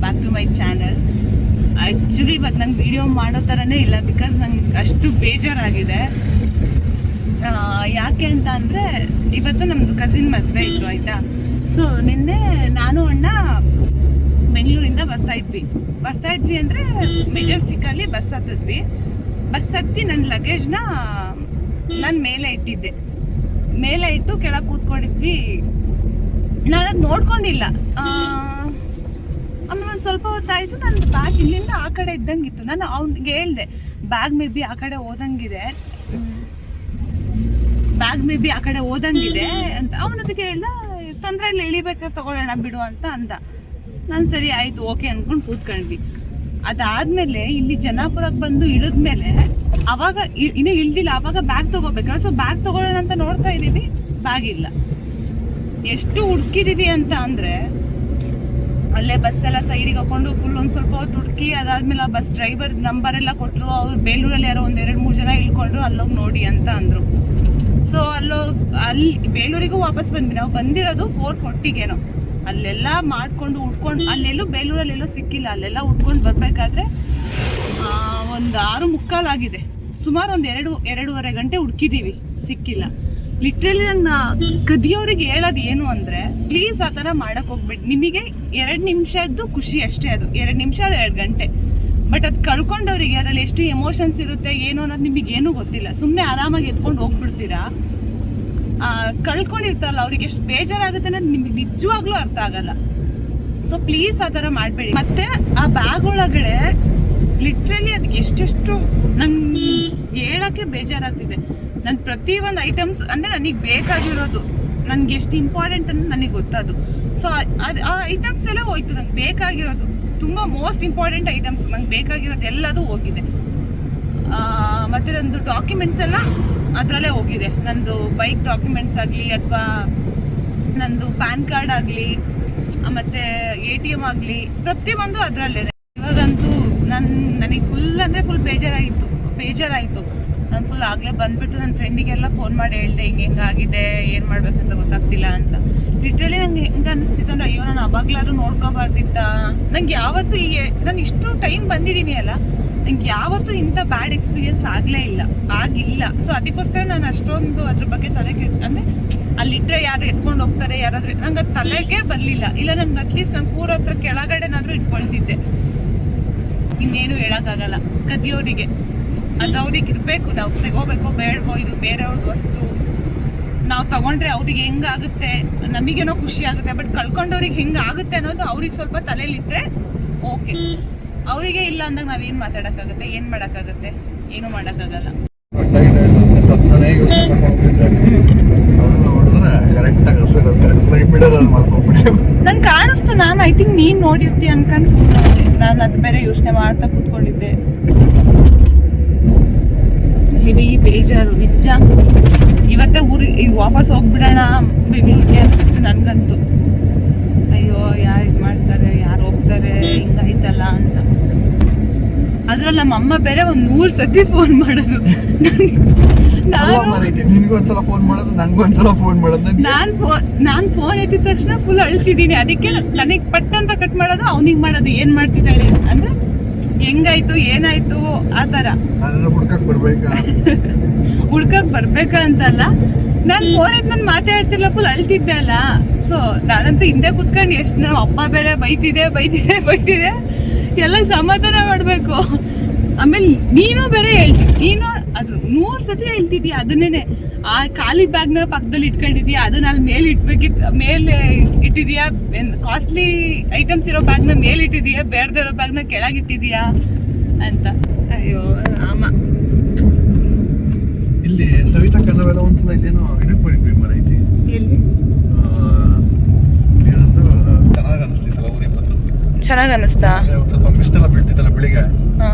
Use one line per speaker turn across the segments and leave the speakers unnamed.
Back to my channel. Actually ಇವತ್ತು ನಂಗೆ video ಮಾಡೋ ಥರನೇ ಇಲ್ಲ, ಬಿಕಾಸ್ ನಂಗೆ ಅಷ್ಟು ಬೇಜಾರಾಗಿದೆ. ಯಾಕೆ ಅಂತ ಅಂದರೆ ಇವತ್ತು ನಮ್ಮದು ಕಸಿನ್ ಮದುವೆ ಇತ್ತು ಆಯಿತಾ. ಸೊ ನಿನ್ನೆ ನಾನು ಅಣ್ಣ ಬೆಂಗಳೂರಿಂದ ಬರ್ತಾ ಇದ್ವಿ ಅಂದರೆ ಮೆಜೆಸ್ಟಿಕ್ಕಲ್ಲಿ ಬಸ್ ಹತ್ತಿ ನನ್ನ ಲಗೇಜ್ನ ನಾನು ಮೇಲೆ ಇಟ್ಟು ಕೆಳಗೆ ಕೂತ್ಕೊಂಡಿದ್ವಿ. ನಾನು ಅದು ನೋಡ್ಕೊಂಡಿಲ್ಲ. ಆಮೇಲೆ ಒಂದು ಸ್ವಲ್ಪ ಹೊತ್ತಾಯಿತು, ನನ್ನ ಬ್ಯಾಗ್ ಇಲ್ಲಿಂದ ಆ ಕಡೆ ಇದ್ದಂಗಿತ್ತು. ನಾನು ಅವ್ನಿಗೆ ಹೇಳ್ದೆ ಬ್ಯಾಗ್ ಮೇ ಬಿ ಆ ಕಡೆ ಹೋದಂಗಿದೆ ಅಂತ. ಅವನದಕ್ಕೆ ಹೇಳ್ದ ತೊಂದರೆ ಇಲ್ಲ, ಇಳಿಬೇಕಾದ್ರೆ ತಗೊಳ್ಳೋಣ ಬಿಡು ಅಂತ ಅಂದ. ನಾನು ಸರಿ ಆಯಿತು ಓಕೆ ಅಂದ್ಕೊಂಡು ಕೂತ್ಕೊಂಡ್ವಿ. ಅದಾದಮೇಲೆ ಇಲ್ಲಿ ಜನಾಪುರಕ್ಕೆ ಬಂದು ಇಳಿದ್ಮೇಲೆ ಅವಾಗ ಇನ್ನೂ ಇಳ್ದಿಲ್ಲ, ಆವಾಗ ಬ್ಯಾಗ್ ತೊಗೋಬೇಕಲ್ಲ. ಸೊ ಬ್ಯಾಗ್ ತೊಗೊಳ್ಳೋಣ ಅಂತ ನೋಡ್ತಾ ಇದ್ದೀವಿ, ಬ್ಯಾಗ್ ಇಲ್ಲ. ಎಷ್ಟು ಹುಡುಕಿದೀವಿ ಅಂತ ಅಂದರೆ ಅಲ್ಲೇ ಬಸ್ಸೆಲ್ಲ ಸೈಡಿಗೆ ಹಾಕೊಂಡು ಫುಲ್ ಒಂದು ಸ್ವಲ್ಪ ಹೊತ್ತು ಹುಡುಕಿ, ಅದಾದಮೇಲೆ ಆ ಬಸ್ ಡ್ರೈವರ್ ನಂಬರೆಲ್ಲ ಕೊಟ್ಟರು. ಅವ್ರು ಬೇಲೂರಲ್ಲಿ ಯಾರೋ ಒಂದು 2-3 ಜನ ಇಳ್ಕೊಂಡ್ರು, ಅಲ್ಲೋಗಿ ನೋಡಿ ಅಂತ ಅಂದರು. ಸೊ ಅಲ್ಲಿ ಬೇಲೂರಿಗೂ ವಾಪಸ್ ಬಂದ್ವಿ. ನಾವು ಬಂದಿರೋದು 4:40ಗೇನೋ. ಅಲ್ಲೆಲ್ಲ ಮಾಡ್ಕೊಂಡು ಹುಡ್ಕೊಂಡು ಅಲ್ಲೆಲ್ಲೂ ಬೇಲೂರಲ್ಲೆಲ್ಲೂ ಸಿಕ್ಕಿಲ್ಲ. ಅಲ್ಲೆಲ್ಲ ಹುಡ್ಕೊಂಡು ಬರಬೇಕಾದ್ರೆ ಒಂದು 6:45 ಆಗಿದೆ. ಸುಮಾರು ಒಂದು 2-2.5 ಗಂಟೆ ಹುಡುಕಿದ್ದೀವಿ, ಸಿಕ್ಕಿಲ್ಲ. ಲಿಟ್ರಲಿ ನನ್ನ ಕದಿಯೋರಿಗೆ ಹೇಳೋದು ಏನು ಅಂದರೆ, ಪ್ಲೀಸ್ ಆ ಥರ ಮಾಡೋಕ್ಕೆ ಹೋಗ್ಬೇಡಿ. ನಿಮಗೆ 2 ನಿಮಿಷದ್ದು ಖುಷಿ ಅಷ್ಟೇ, ಅದು 2 ನಿಮಿಷ 2 ಗಂಟೆ. ಬಟ್ ಅದು ಕಳ್ಕೊಂಡವ್ರಿಗೆ ಅದರಲ್ಲಿ ಎಷ್ಟು ಎಮೋಷನ್ಸ್ ಇರುತ್ತೆ ಏನು ಅನ್ನೋದು ನಿಮಗೇನೂ ಗೊತ್ತಿಲ್ಲ. ಸುಮ್ಮನೆ ಆರಾಮಾಗಿ ಎತ್ಕೊಂಡು ಹೋಗ್ಬಿಡ್ತೀರಾ. ಕಳ್ಕೊಂಡಿರ್ತಾರಲ್ಲ ಅವ್ರಿಗೆ ಎಷ್ಟು ಬೇಜಾರಾಗುತ್ತೆ ಅನ್ನೋದು ನಿಮಗೆ ನಿಜವಾಗ್ಲೂ ಅರ್ಥ ಆಗಲ್ಲ. ಸೊ ಪ್ಲೀಸ್ ಆ ಥರ ಮಾಡಬೇಡಿ. ಮತ್ತು ಆ ಬ್ಯಾಗ್ ಒಳಗಡೆ ಲಿಟ್ರಲಿ ಅದಕ್ಕೆ ಎಷ್ಟೆಷ್ಟು ನಂಗೆ ಹೇಳೋಕ್ಕೆ ಬೇಜಾರಾಗ್ತಿದೆ. ನನ್ನ ಪ್ರತಿಯೊಂದು ಐಟಮ್ಸ್ ಅಂದರೆ ನನಗೆ ಬೇಕಾಗಿರೋದು, ನನಗೆ ಎಷ್ಟು ಇಂಪಾರ್ಟೆಂಟ್ ಅಂತ ನನಗೆ ಗೊತ್ತದು. ಸೊ ಆ ಐಟಮ್ಸ್ ಎಲ್ಲ ಹೋಯ್ತು. ನಂಗೆ ಬೇಕಾಗಿರೋದು ತುಂಬ ಮೋಸ್ಟ್ ಇಂಪಾರ್ಟೆಂಟ್ ಐಟಮ್ಸ್, ನಂಗೆ ಬೇಕಾಗಿರೋದು ಎಲ್ಲದೂ ಹೋಗಿದೆ. ಮತ್ತು ನಂದು ಡಾಕ್ಯುಮೆಂಟ್ಸ್ ಎಲ್ಲ ಅದರಲ್ಲೇ ಹೋಗಿದೆ. ನಂದು ಬೈಕ್ ಡಾಕ್ಯುಮೆಂಟ್ಸ್ ಆಗಲಿ, ಅಥವಾ ನಂದು ಪ್ಯಾನ್ ಕಾರ್ಡ್ ಆಗಲಿ, ಮತ್ತು ATM ಆಗಲಿ, ಪ್ರತಿಯೊಂದು ಅದರಲ್ಲೇ. ಇವಾಗಂತೂ ನನಗೆ ಫುಲ್ ಬೇಜಾರಾಯಿತು. ನಾನು ಫುಲ್ ಆಗಲೇ ಬಂದುಬಿಟ್ಟು ನನ್ನ ಫ್ರೆಂಡಿಗೆಲ್ಲ ಫೋನ್ ಮಾಡಿ ಹೇಳಿದೆ, ಹಿಂಗಾಗಿದೆ, ಏನು ಮಾಡಬೇಕಂತ ಗೊತ್ತಾಗ್ತಿಲ್ಲ ಅಂತ. ಲಿಟ್ರಲಿ ನಂಗೆ ಹೆಂಗೆ ಅನ್ನಿಸ್ತಿತ್ತು ಅಂದರೆ, ಅಯ್ಯೋ ನಾನು ಅವಾಗ್ಲಾದ್ರು ನೋಡ್ಕೋಬಾರ್ದಿತ್ತ. ನಂಗೆ ಯಾವತ್ತೂ ನಾನು ಇಷ್ಟು ಟೈಮ್ ಬಂದಿದ್ದೀನಿ ಅಲ್ಲ, ನಂಗೆ ಯಾವತ್ತೂ ಇಂಥ ಬ್ಯಾಡ್ ಎಕ್ಸ್ಪೀರಿಯನ್ಸ್ ಆಗಿಲ್ಲ. ಸೊ ಅದಕ್ಕೋಸ್ಕರ ನಾನು ಅಷ್ಟೊಂದು ಅದ್ರ ಬಗ್ಗೆ ತಲೆ ಅಂದರೆ ಅಲ್ಲಿಟ್ಟರೆ ಯಾರು ಎತ್ಕೊಂಡು ಹೋಗ್ತಾರೆ ಯಾರಾದರೂ, ನಂಗೆ ಅದು ತಲೆಗೆ ಬರಲಿಲ್ಲ. ಇಲ್ಲ ನಂಗೆ ಅಟ್ಲೀಸ್ಟ್ ನಾನು ಕೂರೋ ಹತ್ರ ಕೆಳಗಡೆನಾದರೂ ಇಟ್ಕೊಳ್ತಿದ್ದೆ. ಇನ್ನೇನು ಹೇಳೋಕ್ಕಾಗಲ್ಲ ಕದಿಯೋರಿಗೆ. ಅದು ಅವ್ರಿಗೆ ಇರಬೇಕು, ನಾವು ತಗೋಬೇಕೋ ಬೇಡವೋ, ಇದು ಬೇರೆಯವ್ರದ್ದು ವಸ್ತು, ನಾವು ತಗೊಂಡ್ರೆ ಅವ್ರಿಗೆ ಹೆಂಗಾಗುತ್ತೆ, ನಮಗೇನೋ ಖುಷಿ ಆಗುತ್ತೆ. ಬಟ್ ಕಳ್ಕೊಂಡವ್ರಿಗೆ ಹೆಂಗಾಗುತ್ತೆ ಅನ್ನೋದು ಅವ್ರಿಗೆ ಸ್ವಲ್ಪ ತಲೆಯಲ್ಲಿದ್ದರೆ ಓಕೆ. ಅವರಿಗೆ ಇಲ್ಲ ಅಂದಾಗ ನಾವೇನು ಮಾತಾಡೋಕ್ಕಾಗುತ್ತೆ, ಏನು ಮಾಡೋಕ್ಕಾಗುತ್ತೆ? ಏನೂ ಮಾಡೋಕ್ಕಾಗಲ್ಲ. ನಂಗೆ ಕಾಣಿಸ್ತು, ನಾನು ಐ ಥಿಂಕ್ ನೀನು ನೋಡಿರ್ತೀಯ ಅನ್ಕೊಂಡು ಸುಮ್ಮನೆ ನಾನು ಅದು ಬೇರೆ ಯೋಚನೆ ಮಾಡ್ತಾ ಕೂತ್ಕೊಂಡಿದ್ದೆ. ಹೆವಿ ಬೇಜಾರು ನಿಜ. ಇವತ್ತೇ ಊರಿಗೆ ವಾಪಸ್ ಹೋಗ್ಬಿಡೋಣ ಬೆಂಗಳೂರಿಗೆ ಅನಿಸ್ತು ನನಗಂತೂ. ಅಯ್ಯೋ ಯಾರು ಇದು ಮಾಡ್ತಾರೆ, ಯಾರು ಹೋಗ್ತಾರೆ, ಹಿಂಗಾಯ್ತಲ್ಲ ಅಂತ. ಅದ್ರಲ್ಲಿ ನಮ್ಮ ಅಮ್ಮ ಬೇರೆ ಒಂದು 100 ಸತಿ ಫೋನ್ ಮಾಡೋದು. ನಾನು ಫೋನ್ ಎತ್ತಿದ ತಕ್ಷಣ ಫುಲ್ ಅಳ್ತಿದ್ದೀನಿ. ಅದಕ್ಕೆ ನನಗೆ ಪಟ್ಟಂತ ಕಟ್ ಮಾಡೋದು, ಅವನಿಗೆ ಮಾಡೋದು, ಏನು ಮಾಡ್ತಿದ್ದಾಳೆ ಅಂದರೆ ಹೆಂಗಾಯ್ತು ಏನಾಯ್ತು ಆ ಥರ. ಹುಡ್ಕಕ್ ಬರ್ಬೇಕಾ ಅಂತಲ್ಲ, ನಾನು ಫೋನ್ ಎತ್ತು ನಾನು ಮಾತಾಡ್ತಿಲ್ಲ, ಫುಲ್ ಅಳ್ತಿದ್ದೆ ಅಲ್ಲ. ಸೊ ನಾನಂತೂ ಹಿಂದೆ ಕುತ್ಕೊಂಡು ಎಷ್ಟು ನಮ್ಮ ಅಪ್ಪ ಬೇರೆ ಬೈತಿದೆ ಎಲ್ಲ ಸಮಾಧಾನ ಮಾಡಬೇಕು. ಆಮೇಲೆ ನೀನು ಬೇರೆ ನೀನು ಅದು 100 ಸತಿ ಹೇಳ್ತಿದ್ಯಾ ಅದನ್ನೇ. ಆ ಖಾಲಿ ಬ್ಯಾಗ್ನ ಪಕ್ಕದಲ್ಲಿ ಇಟ್ಕೊಂಡಿದ್ಯಾ, ಅದನ್ನ ಅಲ್ಲಿ ಮೇಲೆ ಇಟ್ಟಿದ್ಯಾ, ಕಾಸ್ಟ್ಲಿ ಐಟಮ್ಸ್ ಇರೋ ಬ್ಯಾಗ್ನ ಮೇಲೆ ಇಟ್ಟಿದ್ಯಾ, ಬೇಡದಿರೋ ಬ್ಯಾಗ್ನ ಕೆಳಗಿಟ್ಟಿದ್ಯಾ ಅಂತ. ಅಯ್ಯೋ ರಾಮ.
ಇಲ್ಲಿ ಸವಿತಾ ಕನ್ನವೆಲ್ಲ ಒಂದ್ಸಲ ಇಲ್ಲೇನೋ ಇದಕ್ಕೆ ಬರೀದ್ವಿ ಮರೈತಿ.
ಎಲ್ಲಿ ಚೆನ್ನಾಗಿ ಅನ್ನಿಸ್ತಾ?
ಸ್ವಲ್ಪ ಮಿಸ್ಟ್ ಎಲ್ಲ ಬೀಳ್ತಿತ್ತಲ್ಲ ಬೆಳಿಗ್ಗೆ,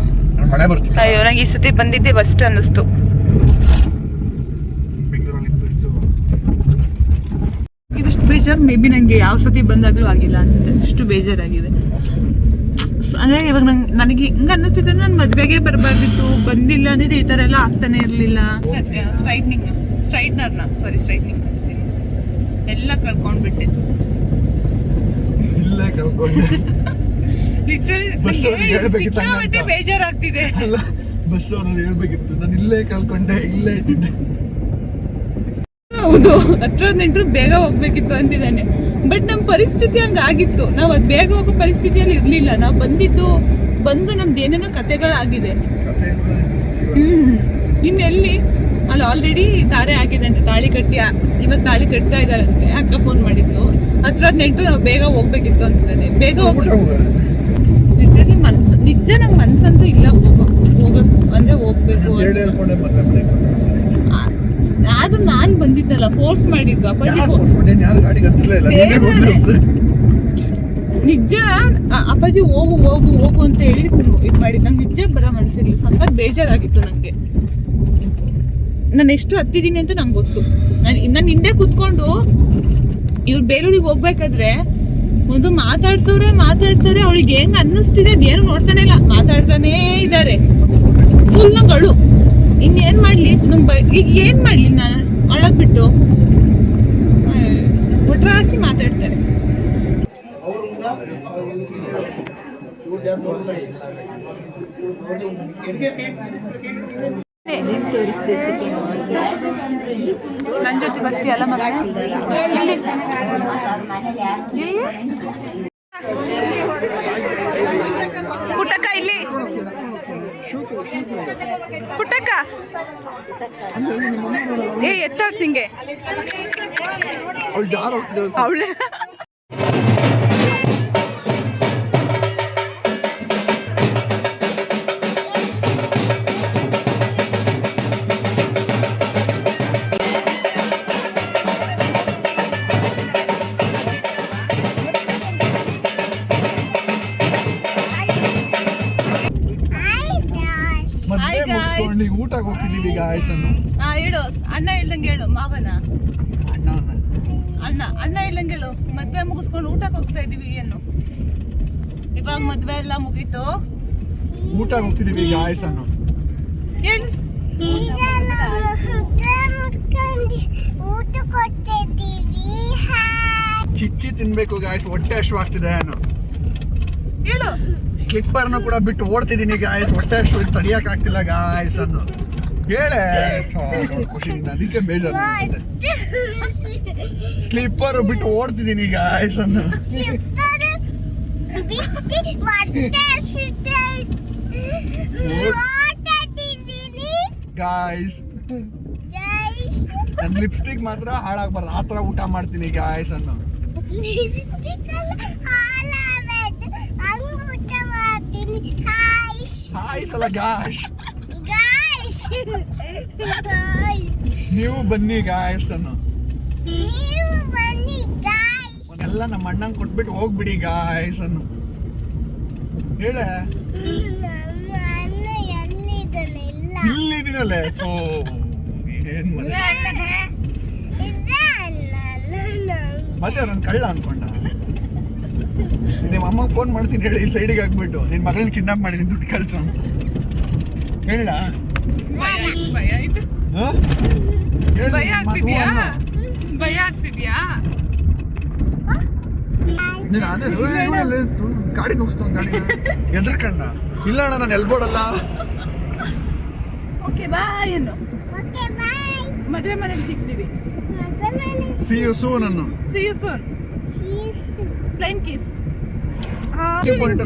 ಮಳೆ ಬರ್ತಿತ್ತು.
ಅಯ್ಯೋ ನಂಗೆ ಈ ಸತಿ ಬಂದಿದ್ದೆ ಬೆಸ್ಟ್ ಅನ್ನಿಸ್ತು. ಇದಷ್ಟು ಬೇಜಾರು ಮೇ ಬಿ ನನಗೆ ಯಾವ ಸತಿ ಬಂದಾಗಲೂ ಆಗಿಲ್ಲ ಅನ್ಸುತ್ತೆ. ಅಷ್ಟು ಬೇಜಾರಾಗಿದೆ. ಅಂದರೆ ಇವಾಗ ನನಗೆ ಹಿಂಗೆ ಅನ್ನಿಸ್ತಿದ್ದೆ, ನಾನು ಮದುವೆಗೆ ಬರಬಾರ್ದಿತ್ತು, ಬಂದಿಲ್ಲ ಅಂದಿದ್ದು ಈ ಥರ ಎಲ್ಲ ಆಗ್ತಾನೆ ಇರಲಿಲ್ಲ. ಸ್ಟ್ರೈಟ್ನಿಂಗ್ ಎಲ್ಲ ಕಳ್ಕೊಂಡ್ಬಿಟ್ಟೆ. ಲಿಟ್ರಲಿ
ಬಸ್ ಅವ್ರಿಗೆ ಹೇಳ್ಬೇಕಿತ್ತು ಹಂಗಂತ.
ಸಿಕ್ಕಾಪಟ್ಟೆ ಬೇಜಾರಾಗ್ತಿದೆ.
ಅಲ್ಲ ಬಸ್ ಅವ್ರನ್ನ ಹೇಳ್ಬೇಕಿತ್ತು, ನಾನು ಇಲ್ಲೇ ಕಳ್ಕೊಂಡೆ, ಇಲ್ಲೇ ಇಟ್ಟಿದ್ದೆ.
ಹೌದು, ಹತ್ರ ನೆಂಟ್ರು ಬೇಗ ಹೋಗ್ಬೇಕಿತ್ತು ಅಂತಿದ್ದಾನೆ. ಬಟ್ ನಮ್ಮ ಪರಿಸ್ಥಿತಿ ಹಂಗಾಗಿತ್ತು, ನಾವು ಅದು ಬೇಗ ಹೋಗೋ ಪರಿಸ್ಥಿತಿಯಲ್ಲಿ ಇರ್ಲಿಲ್ಲ. ನಾವು ಬಂದು ನಮ್ದು ಏನೇನೋ ಕತೆಗಳಾಗಿದೆ. ಇನ್ನೆಲ್ಲಿ ಅಲ್ಲಿ ಆಲ್ರೆಡಿ ತಾರೆ ಆಗಿದೆ ಅಂತ, ತಾಳಿ ಕಟ್ಟಿ ಇವಾಗ ತಾಳಿ ಕಟ್ತಾ ಇದಾರಂತೆ. ಅಕ್ಕ ಫೋನ್ ಮಾಡಿದ್ಲು, ಹತ್ರ ನೆಂಟು ನಾವು ಬೇಗ ಹೋಗ್ಬೇಕಿತ್ತು ಅಂತಿದ್ದಾನೆ. ಬೇಗ ಲಿಟ್ರಲಿ ಮನ್ಸು ನಿಜ, ನಂಗೆ ಮನ್ಸಂತೂ ಇಲ್ಲ ಹೋಗಕ್ ಅಂದ್ರೆ ಹೋಗ್ಬೇಕು. ಆದ್ರೂ ನಾನ್ ಬಂದಿದ್ದಲ್ಲ, ಫೋರ್ಸ್ ಮಾಡಿದ್ದು ಅಪ್ಪಾಜಿ. ನಿಜ ಅಪ್ಪಾಜಿ ಹೋಗು ಹೋಗು ಹೋಗು ಅಂತ ಹೇಳಿ ಇದು ಮಾಡಿ ನಂಗೆ ನಿಜ ಬರೋ ಮನ್ಸಿರ್ಲಿ. ಸ್ವಲ್ಪ ಬೇಜಾರಾಗಿತ್ತು ನಂಗೆ. ನಾನು ಎಷ್ಟು ಹತ್ತಿದ್ದೀನಿ ಅಂತ ನಂಗೆ ಗೊತ್ತು. ನಾನು ಹಿಂದೆ ಕುತ್ಕೊಂಡು ಇವ್ರು ಬೇಲೂರಿಗೆ ಹೋಗ್ಬೇಕಾದ್ರೆ ಒಂದು ಮಾತಾಡ್ತವ್ರೆ ಅವಳಿಗೆ ಹೆಂಗ್ ಅನ್ನಿಸ್ತಿದೆ ಅದೇನು ನೋಡ್ತಾನೆ ಇಲ್ಲ, ಮಾತಾಡ್ತಾನೇ ಇದ್ದಾರೆ ಫುಲ್. ನಂಗೆ ಅಳು. ಇನ್ನೇನ್ ಮಾಡ್ಲಿ, ಈಗ ಏನ್ ಮಾಡ್ಲಿ, ನಾನು ಅಳೋದ್ ಬಿಟ್ಟು ಒಟ್ರಾಸಿ ಮಾತಾಡ್ತಾರೆ. ನನ್ ಜೊತೆ ಬರ್ತೀಯಲ್ಲ ಮಗ? ಪುಟ್ಟಕ್ಕ ಇಲ್ಲಿ, ಪುಟ್ಟಕ್ಕ ಎತ್ತಾಡ್ಸಿಂಗೆ ಅವಳೆ.
ಊಟಕ್ಕೆ ಹೋಗ್ತಿದ್ದೀವಿ ಗಾಯ್ಸ್.
ಹೇಳು ಅಣ್ಣ ಹೇಳ್ದಂಗೆ ಹೇಳು. ಮಾವನ ಅಣ್ಣ ಹೇಳ್ದಂಗೆ ಹೇಳು. ಮದ್ವೆ ಮುಗಿಸ್ಕೊಂಡು ಊಟಕ್ಕೆ ಹೋಗ್ತಾ ಇದೀವಿ. ಏನು ಇವಾಗ ಮದ್ವೆ ಎಲ್ಲ ಮುಗೀತು,
ಊಟಕ್ಕೆ ಹೋಗ್ತಿದ್ದೀವಿ ಗಾಯ್ಸ್ ಅನ್ನು
ಹೇಳು.
ಚಿಚ್ಚಿ ತಿನ್ಬೇಕು ಗಾಯ್ಸ್, ಹೊಟ್ಟೆ ಹಶ್ವಾಗ್ತಿದೆ. ನಾನು
ಹೇಳು.
ಸ್ಲಿಪ್ಪರ್ನ ಕೂಡ ಬಿಟ್ಟು ಓಡ್ತಿದ್ದೀನಿ ಗಾಯ್ಸ್, ಹೊಟ್ಟೆ ಹಶ್ವ ತಡಿಯಕ್ ಆಗ್ತಿಲ್ಲ ಗಾಯ್ಸ್ ಅನ್ನು ಹೇಳೆ. ಖುಷಿ, ಅದಕ್ಕೆ ಬೇಜಾರು. ಸ್ಲಿಪ್ಪರ್ ಬಿಟ್ಟು ಓಡ್ತಿದ್ದೀನಿ ಗಾಯ್ಸ್ ಅನ್ನು. ಗಾಯ್ಸ್ ನನ್ ಲಿಪ್ಸ್ಟಿಕ್ ಮಾತ್ರ ಹಾಳಾಗ್ಬಾರ್ದು, ಆ ತರ ಊಟ ಮಾಡ್ತೀನಿ ಗಾಯ್ಸ್ ಅನ್ನು. ಹಾಯ್ ಸಲ ಗಾಯ್ಸ್, ನೀವು ಬನ್ನಿ ಗಾಯ್ಸ್ ಅನ್ನು. ಎಲ್ಲ ನಮ್ಮ ಅಣ್ಣಂಗೆ ಕೊಟ್ಬಿಟ್ಟು ಹೋಗ್ಬಿಡಿ ಗಾಯ್ಸ್ ಅನ್ನು ಹೇಳೆ. ಇಲ್ಲಿದ್ದೀನಲ್ಲೇ ಏನ್ ಮತ್ತೆ ಅವ್ರನ್ನ ಕಳ್ಳ ಅನ್ಕೊಂಡ. ನಿಮ್ಮ ಅಮ್ಮಗೆ ಫೋನ್ ಮಾಡ್ತೀನಿ ಹೇಳಿ, ಇಲ್ಲಿ ಸೈಡಿಗೆ ಹಾಕ್ಬಿಟ್ಟು ನಿನ್ನ ಮಗಳನ್ನ ಕಿಡ್ನಾಪ್ ಮಾಡಿದ್ದೀನಿ, ದುಡ್ಡು ಕಳ್ಸು ಅಂತ ಹೇಳ.
ಭಯ ಆಗ್ತಿದ್ಯಾ?
ನೀನು ಅದೇ ಗಾಡಿ ನುಗ್ಸ್ತು, ಗಾಡಿ ಎದ್ರಕಂಡ. ಇಲ್ಲ ಅಣ್ಣ ನಾನು ಎಲ್ಬೋಡಲ್ಲ.
ಓಕೆ ಬಾಯ್ ಏನು, ಮದುವೆ ಮನೆಗೆ ಸಿಗ್ತೀವಿ.
See you soon ಅನ್ನು.
See you soon. Flying kiss.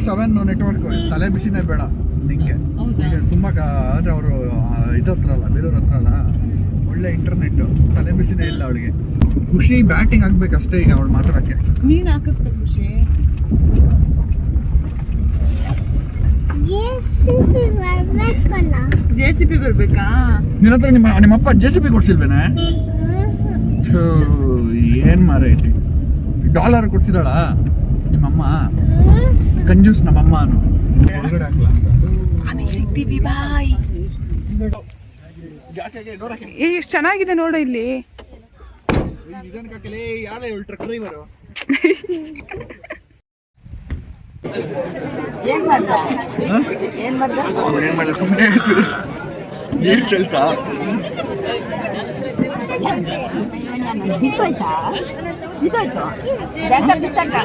7 network ತಲೆ ಬಿಸಿನೇ ಬೇಡ ನಿಂಗೆ. ತುಂಬಾ ಅಂದ್ರೆ ಅವರು ಇದು ಹತ್ರ ಅಲ್ಲ, ಬೇಲೂರ್ ಹತ್ರ ಅಲ್ಲ, ಒಳ್ಳೆ ಇಂಟರ್ನೆಟ್, ತಲೆ ಬಿಸಿನೇ ಇಲ್ಲ ಅವಳಿಗೆ. ಖುಷಿ ಬ್ಯಾಟಿಂಗ್ ಆಗ್ಬೇಕಷ್ಟೇ ಈಗ ಅವಳು ಮಾತಾಡಕ್ಕೆ.
ನೀನ್ ಹಾಕಿಸ್ಬೇಕು ಖುಷಿ. JCB ಬರ್ಬೇಕಾ?
ನಿನ್ನ ಹತ್ರ ನಿಮ್ಮಪ್ಪ JCB ಕೊಡ್ಸಿಲ್ವೇನೆ? ಏನ್ ಮಾರೈತಿ, ಡಾಲರ್ ಕೊಡ್ಸಿದಾಳ ನಿಮ್ಮಮ್ಮ? ಕಂಜೂಸ್ ನಮ್ಮಮ್ಮ ಅನ್ನು.
ಸಿಗ್ತೀವಿ ಬಾಯ್. ಎಷ್ಟು ಚೆನ್ನಾಗಿದೆ ನೋಡು ಇಲ್ಲಿ.
ಏನ್ ಮಾಡ್ದ
ಸುಮ್ಮನೆ ಹೇಳ್ತೀರಿ, ನೀರು ಚೆಲ್ತಾ
ಬಿತ್ತೋಯ್ತಾ? ಬಿತ್ತೋಯ್ತು ದಂಡ ಬಿತ್ತಕ್ಕ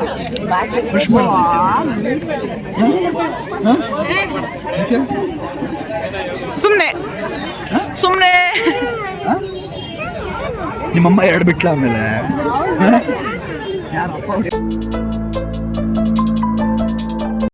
ಹ? ಯಾಕೆ?
ಸುಮ್ಮನೆ ಸುಮ್ಮನೆ
ಹ? ನಿಮ್ಮಮ್ಮ ಎರಡು ಬಿಟ್ಲ ಆಮೇಲೆ ಹ? ಯಾರಪ್ಪ ಅವ್ರು?